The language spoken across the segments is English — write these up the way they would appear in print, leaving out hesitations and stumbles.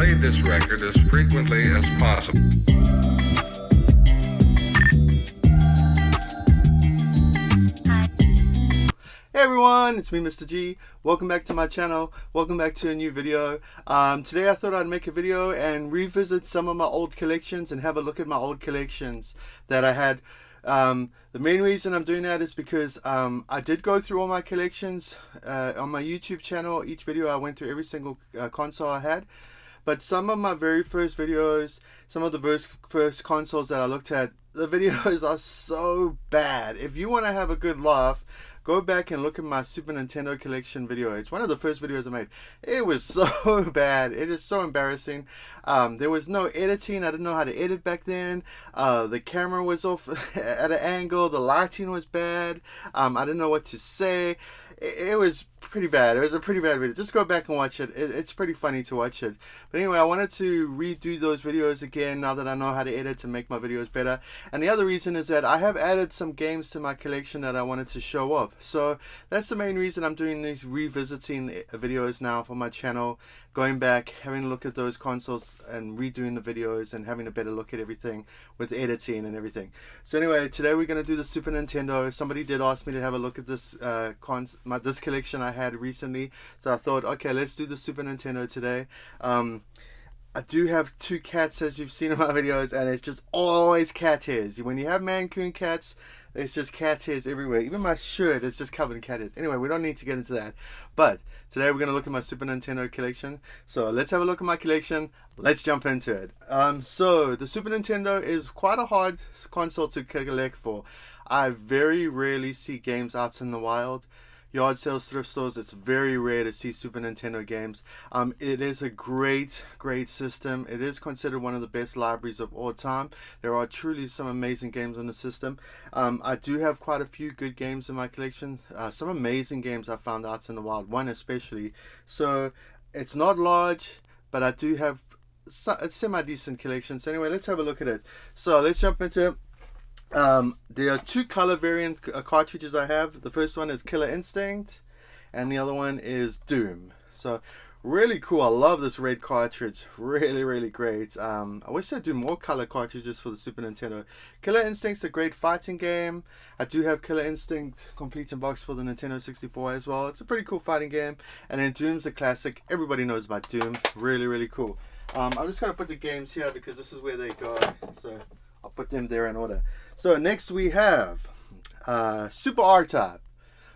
played this record as frequently as possible. Hey everyone, it's me, Mr. G. Welcome back to my channel. Welcome back to a new video. Today I thought I'd make a video and revisit some of my old collections and have a look at my old collections that I had. The main reason I'm doing that is because I did go through all my collections on my YouTube channel. Each video I went through every single console I had. But some of my very first videos, some of the first consoles that I looked at, the videos are so bad. If you want to have a good laugh, go back and look at my Super Nintendo collection video. It's one of the first videos I made. It was so bad. It is so embarrassing. There was no editing. I didn't know how to edit back then. The camera was off at an angle. The lighting was bad. I didn't know what to say. It was pretty bad. It was a pretty bad video. Just go back and watch it. It's pretty funny to watch it. But anyway, I wanted to redo those videos again now that I know how to edit to make my videos better. And the other reason is that I have added some games to my collection that I wanted to show off. So that's the main reason I'm doing these revisiting videos now for my channel. Going back, having a look at those consoles and redoing the videos and having a better look at everything with editing and everything. So anyway, today we're going to do the Super Nintendo. Somebody did ask me to have a look at this this collection I had recently. So I thought, okay, let's do the Super Nintendo today. I do have two cats, as you've seen in my videos, and it's just always cat hairs. When you have Mancoon cats, there's just cat hairs everywhere. Even my shirt is just covered in cat hairs. Anyway, we don't need to get into that. But today we're going to look at my Super Nintendo collection. So let's have a look at my collection. Let's jump into it. So the Super Nintendo is quite a hard console to collect for. I very rarely see games out in the wild. Yard sales, thrift stores, it's very rare to see Super Nintendo games. It is a great system. It is considered one of the best libraries of all time. There are truly some amazing games on the system. I do have quite a few good games in my collection. Some amazing games I found out in the wild, one especially. So it's not large, but I do have a semi-decent collection. So anyway, let's have a look at it. So let's jump into it. There are two color variant cartridges I have. The first one is Killer Instinct and the other one is Doom. So really cool. I love this red cartridge. Really great. I wish they'd do more color cartridges for the Super Nintendo. Killer Instinct's a great fighting game. I do have Killer Instinct complete in box for the Nintendo 64 as well. It's a pretty cool fighting game. And then Doom's a classic. Everybody knows about Doom. Really cool. I'm just going to put the games here because this is where they go. So I'll put them there in order. So next we have Super R-Type.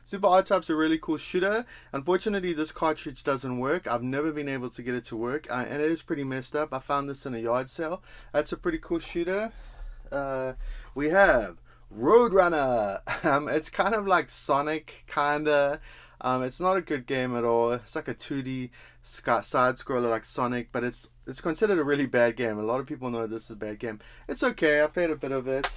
Super R-Type's a really cool shooter. Unfortunately, this cartridge doesn't work. I've never been able to get it to work, and it is pretty messed up. I found this in a yard sale. That's a pretty cool shooter. We have Roadrunner. It's kind of like Sonic, kinda. It's not a good game at all. It's like a 2D side scroller like Sonic, but it's considered a really bad game. A lot of people know this is a bad game. It's okay. I played a bit of it.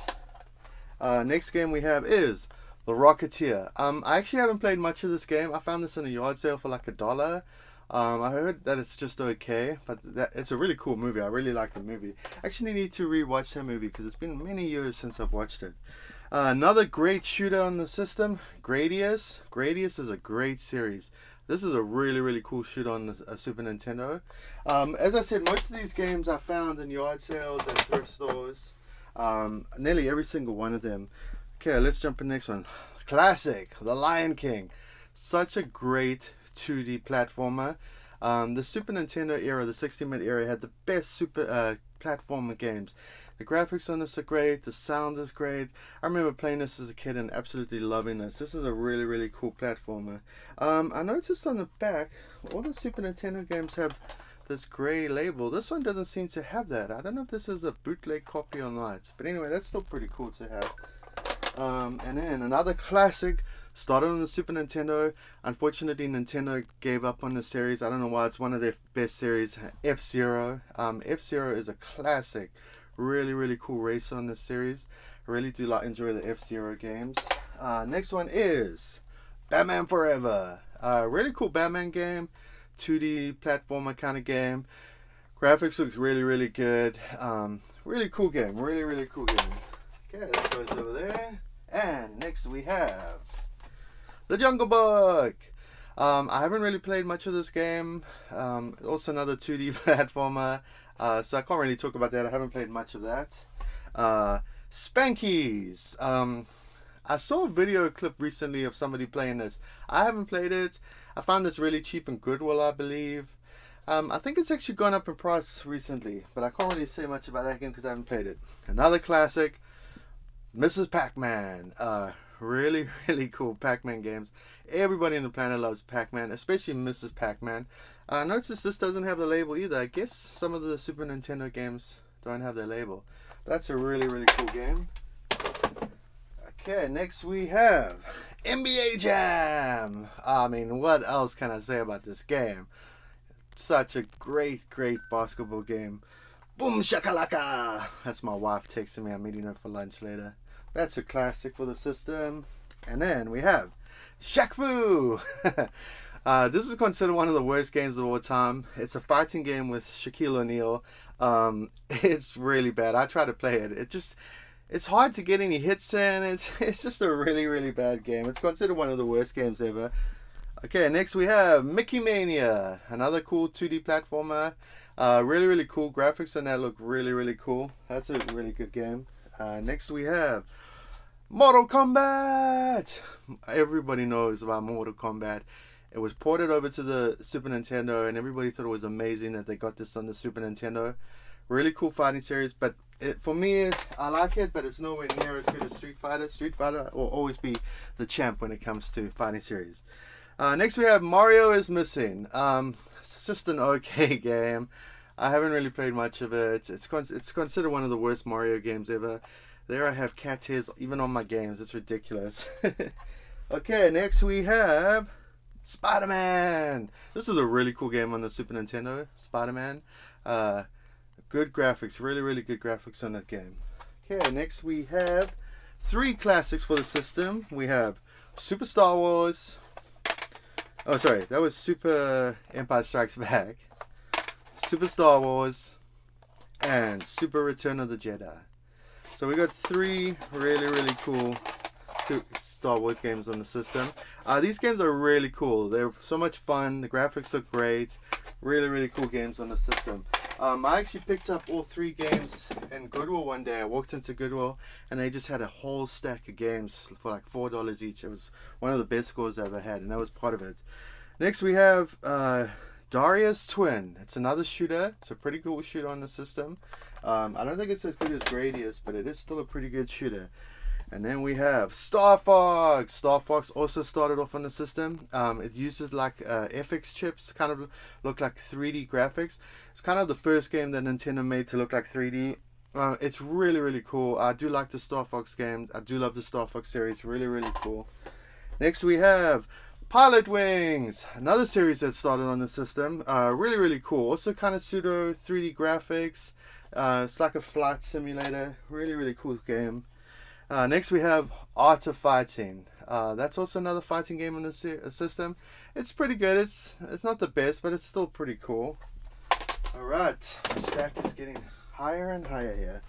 Next game we have is The Rocketeer. I actually haven't played much of this game. I found this in a yard sale for like $1. I heard that it's just okay, but it's a really cool movie. I really like the movie. I actually need to rewatch that movie because it's been many years since I've watched it. Another great shooter on the system, Gradius. Gradius is a great series. This is a really cool shooter on the Super Nintendo. As I said, most of these games I found in yard sales and thrift stores. Nearly every single one of them. Okay, let's jump in the next one. Classic, The Lion King. Such a great 2D platformer. The Super Nintendo era, the 16-bit era, had the best super platformer games. The graphics on this are great. The sound is great. I remember playing this as a kid and absolutely loving this. This is a really cool platformer. I noticed on the back, all the Super Nintendo games have this gray label. This one doesn't seem to have that. I don't know if this is a bootleg copy or not. But anyway, that's still pretty cool to have. And then another classic. Started on the Super Nintendo. Unfortunately, Nintendo gave up on the series. I don't know why. It's one of their best series. F-Zero. F-Zero is a classic. Really cool racer on this series. I really do enjoy the F-Zero games. Next one is Batman Forever. Really cool Batman game. 2D platformer kind of game. Graphics looks really good. Really cool game. Really cool game. Okay, that goes over there. And next we have The Jungle Book. I haven't really played much of this game. Also another 2D platformer, so I can't really talk about that. I haven't played much of that. Spankies. I saw a video clip recently of somebody playing this. I haven't played it. I found this really cheap in Goodwill, I believe. I think it's actually gone up in price recently, but I can't really say much about that game because I haven't played it. Another classic, Mrs. Pac-Man. Really, really cool Pac-Man games. Everybody on the planet loves Pac-Man, especially Mrs. Pac-Man. Notice this doesn't have the label either. I guess some of the Super Nintendo games don't have their label. That's a really, really cool game. Okay, next we have NBA Jam. I mean, what else can I say about this game? Such a great, great basketball game. Boom shakalaka. That's my wife texting me. I'm meeting her for lunch later. That's a classic for the system. And then we have Shaq Fu. This is considered one of the worst games of all time. It's a fighting game with Shaquille O'Neal. It's really bad. I try to play it. It's hard to get any hits in. It's just a really, really bad game. It's considered one of the worst games ever. Okay, next we have Mickey Mania. Another cool 2D platformer. Really, really cool. Graphics on that look really, really cool. That's a really good game. Next we have Mortal Kombat. Everybody knows about Mortal Kombat. It was ported over to the Super Nintendo, and everybody thought it was amazing that they got this on the Super Nintendo. Really cool fighting series, but for me, I like it, but it's nowhere near as good as Street Fighter. Street Fighter will always be the champ when it comes to fighting series. Next we have Mario is Missing. It's just an okay game. I haven't really played much of it. It's considered one of the worst Mario games ever. There I have cat hairs even on my games. It's ridiculous. Okay, next we have Spider-Man. This is a really cool game on the Super Nintendo. Spider-Man. Good graphics. Really, really good graphics on that game. Okay, next we have 3 classics for the system. We have Super Star Wars. Oh, sorry. That was Super Empire Strikes Back. Super Star Wars. And Super Return of the Jedi. So we got 3 really, really cool Star Wars games on the system. These games are really cool. They're so much fun. The graphics look great. Really, really cool games on the system. I actually picked up all 3 games in Goodwill one day. I walked into Goodwill and they just had a whole stack of games for like $4 each. It was one of the best scores I ever had, and that was part of it. Next we have Darius Twin. It's another shooter. It's a pretty cool shooter on the system. I don't think it's as good as Gradius, but it is still a pretty good shooter. And then we have Star Fox. Star Fox also started off on the system. It uses like FX chips, kind of look like 3D graphics. It's kind of the first game that Nintendo made to look like 3D. It's really, really cool. I do like the Star Fox games. I do love the Star Fox series. Really, really cool. Next we have Pilot Wings. Another series that started on the system. Really, really cool. Also kind of pseudo 3D graphics. It's like a flight simulator. Really, really cool game. Next we have Art of Fighting. That's also another fighting game on the system. It's pretty good. It's not the best, but it's still pretty cool. Alright, the stack is getting higher and higher here.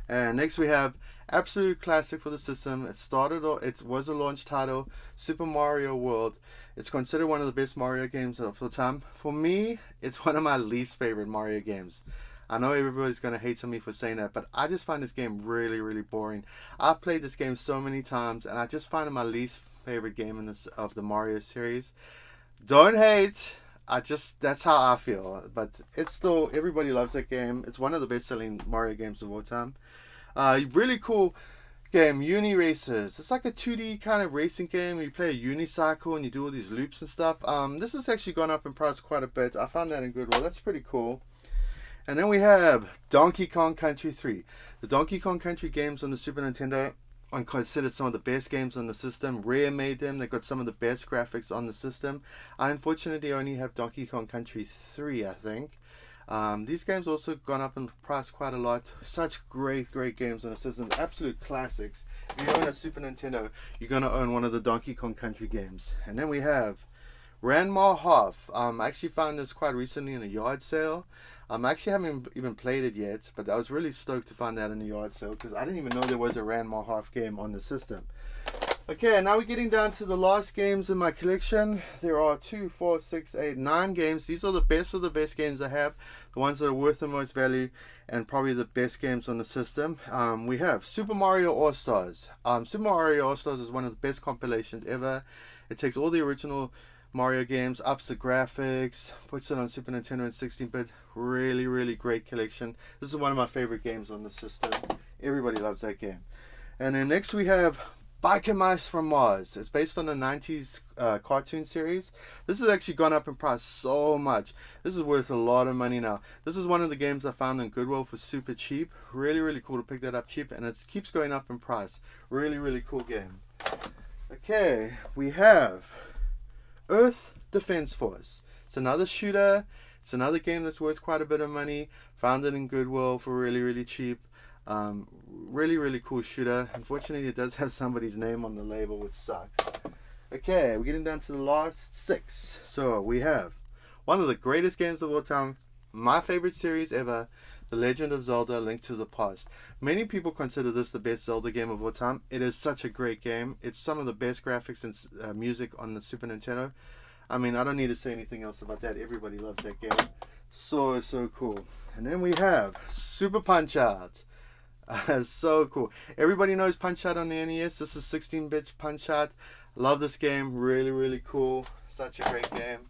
And next we have absolute classic for the system. It was a launch title, Super Mario World. It's considered one of the best Mario games of the time. For me, it's one of my least favorite Mario games. I know everybody's going to hate on me for saying that, but I just find this game really, really boring. I've played this game so many times, and I just find it my least favorite game of the Mario series. Don't hate. That's how I feel. But it's still, everybody loves that game. It's one of the best-selling Mario games of all time. Really cool game, Uni Racers. It's like a 2D kind of racing game. You play a unicycle and you do all these loops and stuff. This has actually gone up in price quite a bit. I found that in Goodwill. That's pretty cool. And then we have Donkey Kong Country 3. The Donkey Kong Country games on the Super Nintendo are considered some of the best games on the system. Rare made them. They got some of the best graphics on the system. I unfortunately only have Donkey Kong Country 3, I think. These games also gone up in price quite a lot. Such great games on the system. Absolute classics. If you own a Super Nintendo, you're going to own one of the Donkey Kong Country games. And then we have Ranma Half. I actually found this quite recently in a yard sale. I actually haven't even played it yet, but I was really stoked to find that in the yard sale because I didn't even know there was a Ranma Half game on the system. Okay, now we're getting down to the last games in my collection. There are 2, 4, 6, 8, 9 games. These are the best of the best games I have, the ones that are worth the most value, and probably the best games on the system. We have Super Mario All-Stars. Super Mario All-Stars is one of the best compilations ever. It takes all the original Mario games, ups the graphics, puts it on Super Nintendo and 16-bit. Really, really great collection. This is one of my favorite games on the system. Everybody loves that game. And then next we have Biker Mice from Mars. It's based on the 90s cartoon series. This has actually gone up in price so much. This is worth a lot of money now. This is one of the games I found in Goodwill for super cheap. Really, really cool to pick that up cheap, and it keeps going up in price. Really, really cool game. Okay, we have Earth Defense Force. It's another shooter. It's another game that's worth quite a bit of money. Found it in Goodwill for really, really cheap. Really, really cool shooter. Unfortunately, it does have somebody's name on the label, which sucks. Okay, we're getting down to the last 6. So we have one of the greatest games of all time, my favorite series ever, The Legend of Zelda: Link to the Past. Many people consider this the best Zelda game of all time. It is such a great game. It's some of the best graphics and music on the Super Nintendo. I mean, I don't need to say anything else about that. Everybody loves that game. So cool. And then we have Super Punch Out. So cool. Everybody knows Punch Out on the NES. This is 16-bit Punch Out. Love this game. Really, really cool. Such a great game.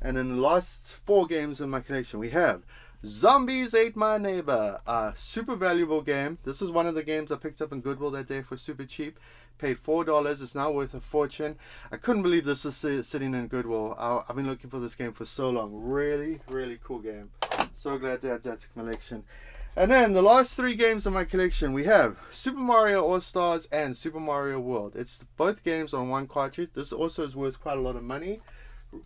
And then the last 4 games in my collection, we have Zombies Ate My Neighbor. A super valuable game. This is one of the games I picked up in Goodwill that day for super cheap. Paid $4. It's now worth a fortune. I couldn't believe this was sitting in Goodwill. I've been looking for this game for so long. Really, really cool game. So glad to add that to collection. And then the last 3 games in my collection, we have Super Mario All-Stars and Super Mario World. It's both games on one cartridge. This also is worth quite a lot of money.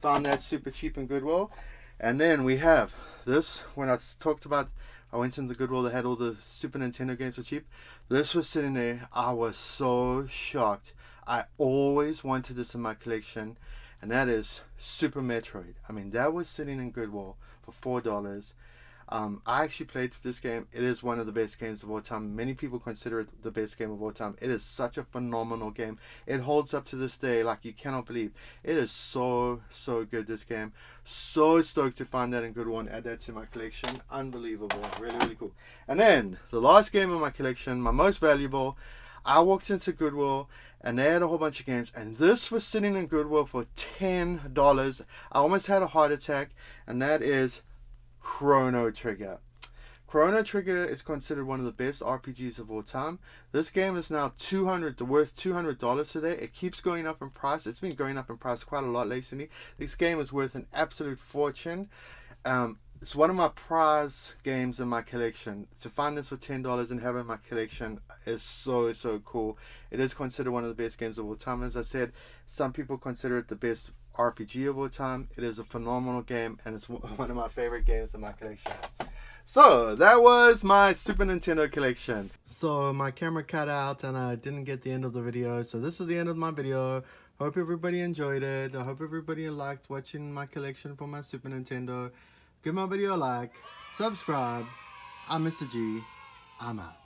Found that super cheap in Goodwill. And then we have this, when I talked about, I went into Goodwill, they had all the Super Nintendo games for cheap. This was sitting there. I was so shocked. I always wanted this in my collection, and that is Super Metroid. I mean, that was sitting in Goodwill for $4. I actually played this game. It is one of the best games of all time. Many people consider it the best game of all time. It is such a phenomenal game. It holds up to this day like you cannot believe. It is so good, this game. So stoked to find that in Goodwill and add that to my collection. Unbelievable. Really, really cool. And then the last game in my collection, my most valuable, I walked into Goodwill and they had a whole bunch of games, and this was sitting in Goodwill for $10. I almost had a heart attack, and that is Chrono Trigger. Chrono Trigger is considered one of the best RPGs of all time. This game is now worth $200 today. It keeps going up in price. It's been going up in price quite a lot lately. This game is worth an absolute fortune. It's one of my prize games in my collection. To find this for $10 and have it in my collection is so cool. It is considered one of the best games of all time. As I said, some people consider it the best RPG of all time. It is a phenomenal game, and it's one of my favorite games in my collection. So that was my Super Nintendo collection. So my camera cut out and I didn't get the end of the video, so this is the end of my video. Hope everybody enjoyed it. I hope everybody liked watching my collection for my Super Nintendo. Give my video a like, subscribe. I'm Mr. G. I'm out.